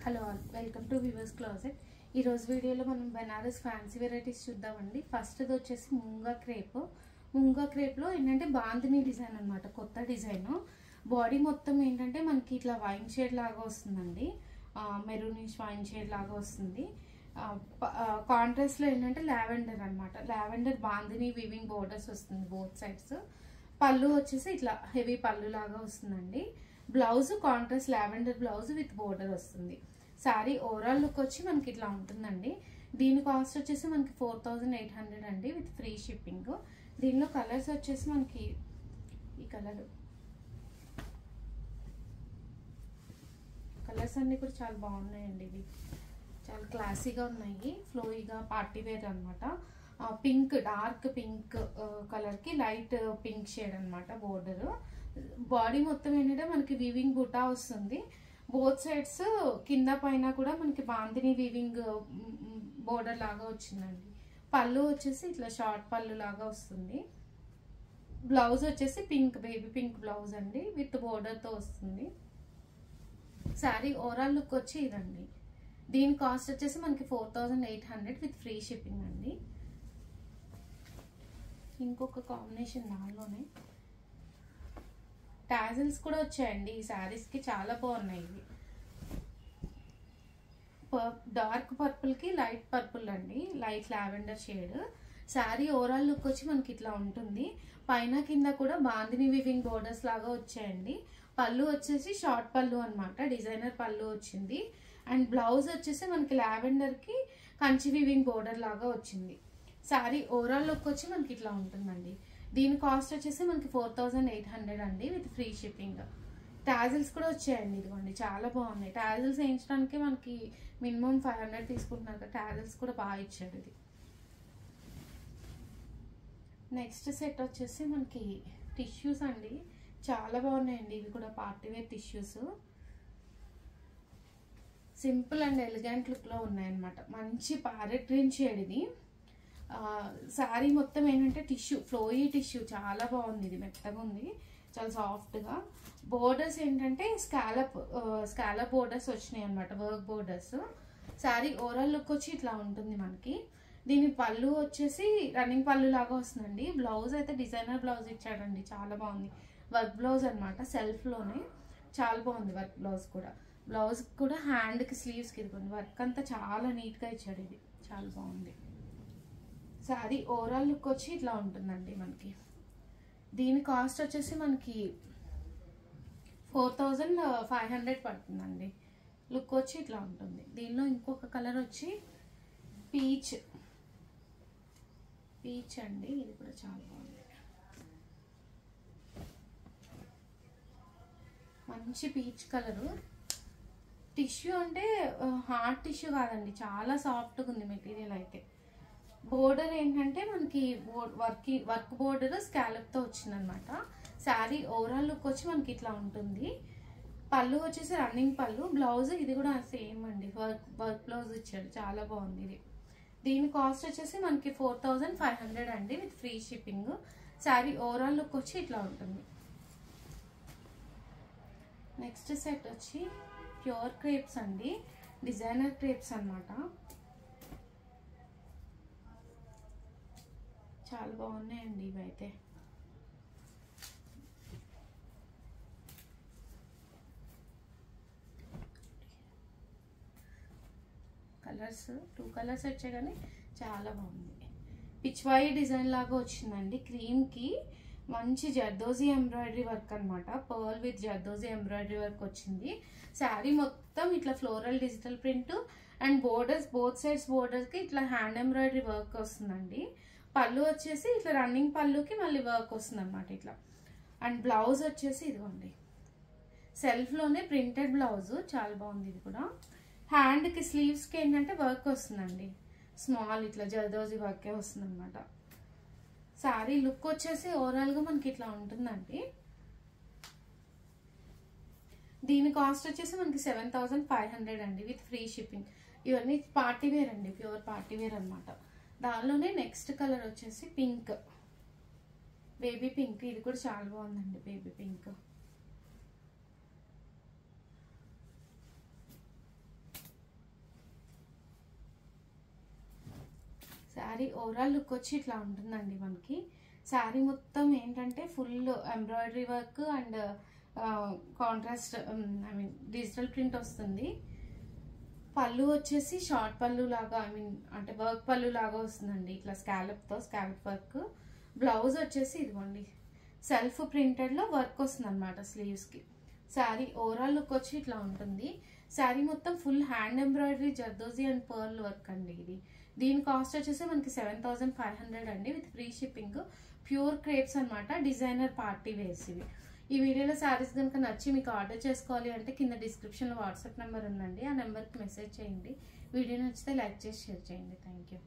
Hello all, welcome to viewers closet. ఈరోజు వీడియోలో మనం బెనారస్ ఫ్యాన్సీ వెరైటీస్ చూద్దామండి. ఫస్ట్ది వచ్చేసి ముంగా క్రేప్. ముంగా క్రేప్లో ఏంటంటే బాందిని డిజైన్ అనమాట, కొత్త డిజైన్. బాడీ మొత్తం ఏంటంటే మనకి ఇట్లా వైన్ షేడ్ లాగా వస్తుందండి, మెరూనిష్ వైన్ షేడ్ లాగా వస్తుంది. కాంట్రాస్ట్లో ఏంటంటే లావెండర్ అనమాట, లావెండర్ బాందిని వీవింగ్ బోర్డర్స్ వస్తుంది బోత్ సైడ్స్. పళ్ళు వచ్చేసి ఇట్లా హెవీ పళ్ళు లాగా వస్తుందండి. Blouse contrast lavender blouse with border వస్తుంది. శారీ ఓవరాల్ లుక్ వచ్చి మనకి ఇట్లా ఉంటుందండి. దీని కాస్ట్ వచ్చేసి మనకి 4800 అండి విత్ ఫ్రీ షిప్పింగ్. దీనిలో కలర్స్ వచ్చేసి మనకి ఈ కలర్స్ అన్ని కూడా చాలా బాగున్నాయండి. ఇవి చాలా క్లాసీగా ఉన్నాయి, ఫ్లోయిగా పార్టీ వేర్ అనమాట. పింక్, డార్క్ పింక్ కలర్కి లైట్ పింక్ షేడ్ అనమాట బోర్డర్. బాడీ మొత్తం ఏంటంటే మనకి వీవింగ్ బుటా వస్తుంది. బోత్ సైడ్స్ కింద పైన కూడా మనకి బాందిని వీవింగ్ బోర్డర్ లాగా వచ్చిందండి. పళ్ళు వచ్చేసి ఇట్లా షార్ట్ పళ్ళు లాగా వస్తుంది. బ్లౌజ్ వచ్చేసి పింక్, బేబీ పింక్ బ్లౌజ్ అండి విత్ బోర్డర్తో వస్తుంది. శారీ ఓవరాల్ లుక్ వచ్చి ఇదండి. దీని కాస్ట్ వచ్చేసి మనకి 4800 విత్ ఫ్రీ షిప్పింగ్ అండి. ఇంకొక కాంబినేషన్ దానిలోనే టాజిల్స్ కూడా వచ్చాయండి ఈ శారీస్కి, చాలా బాగున్నాయి ఇవి. డార్క్ పర్పుల్కి లైట్ పర్పుల్ అండి, light lavender shade. Sari overall look వచ్చి మనకి ఇట్లా ఉంటుంది. పైన కింద కూడా బాందిని వివింగ్ బోర్డర్స్ లాగా వచ్చాయండి. పళ్ళు వచ్చేసి షార్ట్ పళ్ళు అనమాట, డిజైనర్ పళ్ళు వచ్చింది. అండ్ బ్లౌజ్ వచ్చేసి మనకి లావెండర్కి కంచి వివింగ్ బోర్డర్ లాగా వచ్చింది. శారీ ఓవరాల్ లుక్ వచ్చి మనకి ఇట్లా ఉంటుందండి. దీని కాస్ట్ వచ్చేసి మనకి 4800 అండి విత్ ఫ్రీ షిప్పింగ్. టాజిల్స్ కూడా వచ్చాయండి, ఇదిగోండి చాలా బాగున్నాయి. టాజిల్స్ వేయించడానికి మనకి మినిమం 500 తీసుకుంటున్నారు కదా, టాజిల్స్ కూడా బాగా ఇచ్చాడు ఇది. నెక్స్ట్ సెట్ వచ్చేసి మనకి టిష్యూస్ అండి, చాలా బాగున్నాయండి ఇవి కూడా, party wear tissues. Simple and elegant లుక్లో ఉన్నాయన్నమాట. మంచి ప్యారెట్ గ్రీన్ షేడ్ ఇది. శారీ మొత్తం ఏంటంటే టిష్యూ, ఫ్లోయీ టిష్యూ, చాలా బాగుంది. ఇది మెత్తగా ఉంది, చాలా సాఫ్ట్గా. బోర్డర్స్ ఏంటంటే స్కాలప్ బోర్డర్స్ వచ్చినాయి అనమాట, work borders. Sari overall look వచ్చి ఇట్లా ఉంటుంది మనకి. దీని పళ్ళు వచ్చేసి రన్నింగ్ పళ్ళు లాగా వస్తుందండి. బ్లౌజ్ అయితే డిజైనర్ బ్లౌజ్ ఇచ్చాడండి, చాలా బాగుంది. వర్క్ బ్లౌజ్ అనమాట, సెల్ఫ్లోనే చాలా బాగుంది వర్క్ బ్లౌజ్ కూడా. బ్లౌజ్ కూడా హ్యాండ్కి, స్లీవ్స్కి ఇదిగోండి వర్క్ అంతా చాలా నీట్గా ఇచ్చాడు. ఇది చాలా బాగుంది. శారీ ఓవరాల్ లుక్ వచ్చి ఇట్లా ఉంటుందండి మనకి. దీని కాస్ట్ వచ్చేసి మనకి 4500 పడుతుందండి. లుక్ వచ్చి ఇట్లా ఉంటుంది. దీనిలో ఇంకొక కలర్ వచ్చి పీచ్ అండి, ఇది కూడా చాలా బాగుంది. మంచి పీచ్ కలరు. టిష్యూ అంటే హార్డ్ టిష్యూ కాదండి, చాలా సాఫ్ట్గా ఉంది మెటీరియల్ అయితే. బోర్డర్ ఏంటంటే మనకి వర్క్ బోర్డర్ స్కాలప్తో వచ్చిందనమాట. శారీ ఓవరాల్ లుక్ వచ్చి మనకి ఇట్లా ఉంటుంది. పళ్ళు వచ్చేసి రన్నింగ్ పళ్ళు. బ్లౌజ్ ఇది కూడా సేమ్ అండి, వర్క్ బ్లౌజ్ ఇచ్చాడు, చాలా బాగుంది ఇది. దీని కాస్ట్ వచ్చేసి మనకి 4500 అండి with free shipping. Sari overall look వచ్చి ఇట్లా ఉంటుంది. నెక్స్ట్ సెట్ వచ్చి ప్యూర్ క్రేప్స్ అండి, డిజైనర్ క్రేప్స్ అనమాట. చాలా బాగున్నాయండి ఇవైతే. కలర్స్ 2 కలర్స్ వచ్చాయి కానీ చాలా బాగుంది. పిచ్వాయి డిజైన్ లాగా వచ్చిందండి. క్రీమ్కి మంచి జర్దోజీ ఎంబ్రాయిడరీ వర్క్ అనమాట, pearl with zardozi embroidery work వచ్చింది. శారీ మొత్తం ఇట్లా floral digital print and borders, both sides బోర్డర్స్కి ఇట్లా హ్యాండ్ ఎంబ్రాయిడరీ వర్క్ వస్తుందండి. పళ్ళు వచ్చేసి ఇట్లా రన్నింగ్ పళ్ళుకి మళ్ళీ వర్క్ వస్తుంది అనమాట ఇట్లా. అండ్ బ్లౌజ్ వచ్చేసి ఇదిగోండి సెల్ఫ్లోనే ప్రింటెడ్ బ్లౌజ్, చాలా బాగుంది ఇది కూడా. హ్యాండ్కి, స్లీవ్స్కి ఏంటంటే వర్క్ వస్తుందండి, స్మాల్ ఇట్లా జర్దోజీ వర్కే వస్తుంది అనమాట. శారీ లుక్ వచ్చేసి ఓవరాల్గా మనకి ఇట్లా ఉంటుందండి. దీని కాస్ట్ వచ్చేసి మనకి 7500 అండి విత్ ఫ్రీ షిప్పింగ్. ఇవన్నీ పార్టీ వేర్ అండి, ప్యూర్ పార్టీ వేర్ అనమాట. దానిలోనే నెక్స్ట్ కలర్ వచ్చేసి పింక్, బేబీ పింక్. ఇది కూడా చాలా బాగుందండి, baby pink. Sari overall look వచ్చి ఇట్లా ఉంటుందండి మనకి. శారీ మొత్తం ఏంటంటే full embroidery work and contrast I mean digital print వస్తుంది. పళ్ళు వచ్చేసి షార్ట్ పళ్ళు లాగా ఐ మీన్ అంటే వర్క్ పళ్ళు లాగా వస్తుందండి, ఇట్లా స్కాలప్తో స్కాలప్ వర్క్. బ్లౌజ్ వచ్చేసి ఇదిగోండి సెల్ఫ్ ప్రింటెడ్లో వర్క్ వస్తుంది అనమాట స్లీవ్స్కి. శారీ ఓవరాల్ లుక్ వచ్చి ఇట్లా ఉంటుంది. శారీ మొత్తం full hand embroidery zardozi and pearl work అండి ఇది. దీని కాస్ట్ వచ్చేసి మనకి 7500 అండి with free shipping. Pure crepes అనమాట, డిజైనర్ పార్టీ వేర్స్ ఇవి. ఈ వీడియోలో శారీస్ కనుక నచ్చి మీకు ఆర్డర్ చేసుకోవాలి అంటే కింద డిస్క్రిప్షన్లో వాట్సాప్ నెంబర్ ఉందండి, ఆ నెంబర్కి మెసేజ్ చేయండి. వీడియో నచ్చితే లైక్ చేసి షేర్ చేయండి. Thank you.